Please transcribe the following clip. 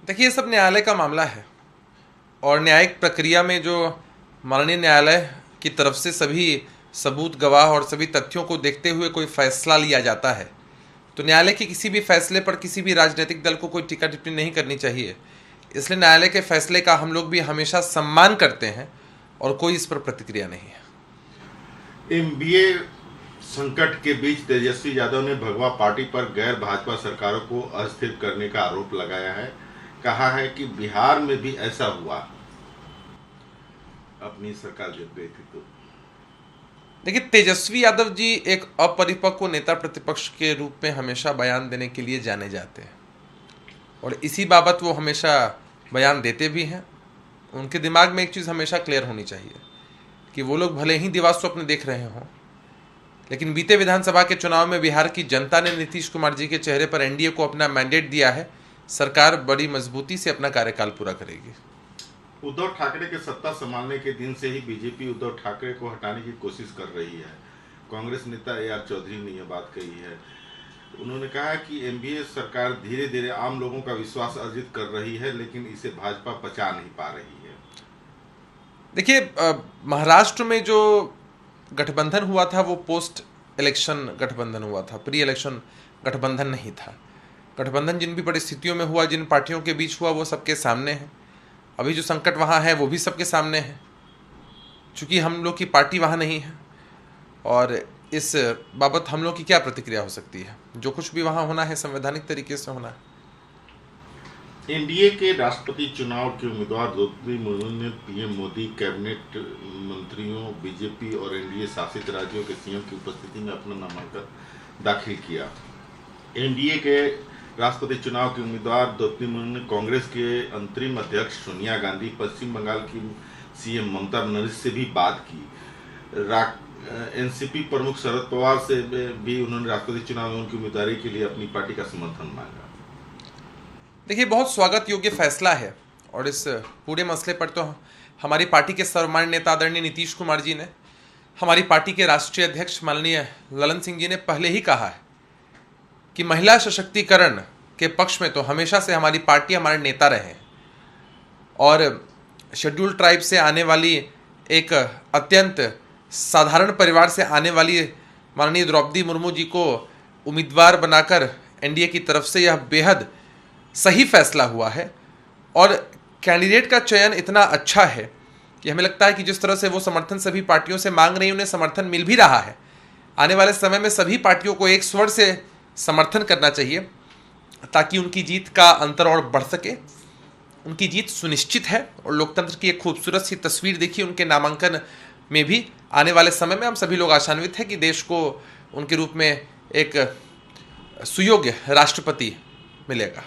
देखिए, ये सब न्यायालय का मामला है और न्यायिक प्रक्रिया में जो माननीय न्यायालय की तरफ से सभी सबूत, गवाह और सभी तथ्यों को देखते हुए कोई फैसला लिया जाता है, तो न्यायालय के किसी भी फैसले पर किसी भी राजनीतिक दल को कोई टीका टिप्पणी नहीं करनी चाहिए। इसलिए न्यायालय के फैसले का हम लोग भी हमेशा सम्मान करते हैं और कोई इस पर प्रतिक्रिया नहीं है। एमबीए संकट के बीच तेजस्वी यादव ने भगवा पार्टी पर गैर भाजपा सरकारों को अस्थिर करने का आरोप लगाया है। कहा है कि बिहार में भी ऐसा हुआ, अपनी सरकार जब गई थी तो। देखिए, तेजस्वी यादव जी एक अपरिपक्व नेता प्रतिपक्ष के रूप में हमेशा बयान देने के लिए जाने जाते हैं और इसी बाबत वो हमेशा बयान देते भी हैं। उनके दिमाग में एक चीज़ हमेशा क्लियर होनी चाहिए कि वो लोग भले ही दिवा स्वप्न देख रहे हों, लेकिन बीते विधानसभा के चुनाव में बिहार की जनता ने नीतीश कुमार जी के चेहरे पर एनडीए को अपना मैंडेट दिया है। सरकार बड़ी मजबूती से अपना कार्यकाल पूरा करेगी। उद्धव ठाकरे के सत्ता संभालने के दिन से ही बीजेपी उद्धव ठाकरे को हटाने की कोशिश कर रही है। कांग्रेस नेता AR चौधरी ने यह बात कही है। उन्होंने कहा कि एनडीए सरकार धीरे धीरे आम लोगों का विश्वास अर्जित कर रही है, लेकिन इसे भाजपा पचा नहीं पा रही है। देखिए, महाराष्ट्र में जो गठबंधन हुआ था वो पोस्ट इलेक्शन गठबंधन हुआ था, प्री इलेक्शन गठबंधन नहीं था। गठबंधन जिन भी परिस्थितियों में हुआ, जिन पार्टियों के बीच हुआ, वो सबके सामने है। अभी जो संकट वहाँ है वो भी सबके सामने है। चूँकि हम लोग की पार्टी वहाँ नहीं है और इस बाबत हम लोग की क्या प्रतिक्रिया हो सकती है। जो कुछ भी वहाँ होना है संवैधानिक तरीके से होना है। एनडीए के राष्ट्रपति चुनाव के उम्मीदवार द्रौपदी मुर्मू ने पीएम मोदी, कैबिनेट मंत्रियों, बीजेपी और एनडीए शासित राज्यों के सीएम की उपस्थिति में अपना नामांकन दाखिल किया। एनडीए के राष्ट्रपति चुनाव के उम्मीदवार द्रौपदी मुर्मू ने कांग्रेस के अंतरिम अध्यक्ष सोनिया गांधी, पश्चिम बंगाल की सीएम ममता बनर्जी से भी बात की। एनसीपी प्रमुख शरद पवार से भी उन्होंने राष्ट्रपति चुनाव में उनकी उम्मीदवारी के लिए अपनी पार्टी का समर्थन मांगा। देखिए, बहुत स्वागत योग्य फैसला है और इस पूरे मसले पर तो हमारी पार्टी के सर्वमान्य नेता आदरणीय नीतीश कुमार जी ने, हमारी पार्टी के राष्ट्रीय अध्यक्ष माननीय ललन सिंह जी ने पहले ही कहा है कि महिला सशक्तिकरण के पक्ष में तो हमेशा से हमारी पार्टी, हमारे नेता रहे हैं और शेड्यूल्ड ट्राइब से आने वाली एक अत्यंत साधारण परिवार से आने वाली माननीय द्रौपदी मुर्मू जी को उम्मीदवार बनाकर एनडीए की तरफ से यह बेहद सही फैसला हुआ है और कैंडिडेट का चयन इतना अच्छा है कि हमें लगता है कि जिस तरह से वो समर्थन सभी पार्टियों से मांग रही है, उन्हें समर्थन मिल भी रहा है। आने वाले समय में सभी पार्टियों को एक स्वर से समर्थन करना चाहिए ताकि उनकी जीत का अंतर और बढ़ सके। उनकी जीत सुनिश्चित है और लोकतंत्र की एक खूबसूरत सी तस्वीर देखिए उनके नामांकन में भी। आने वाले समय में हम सभी लोग आशान्वित हैं कि देश को उनके रूप में एक सुयोग्य राष्ट्रपति मिलेगा।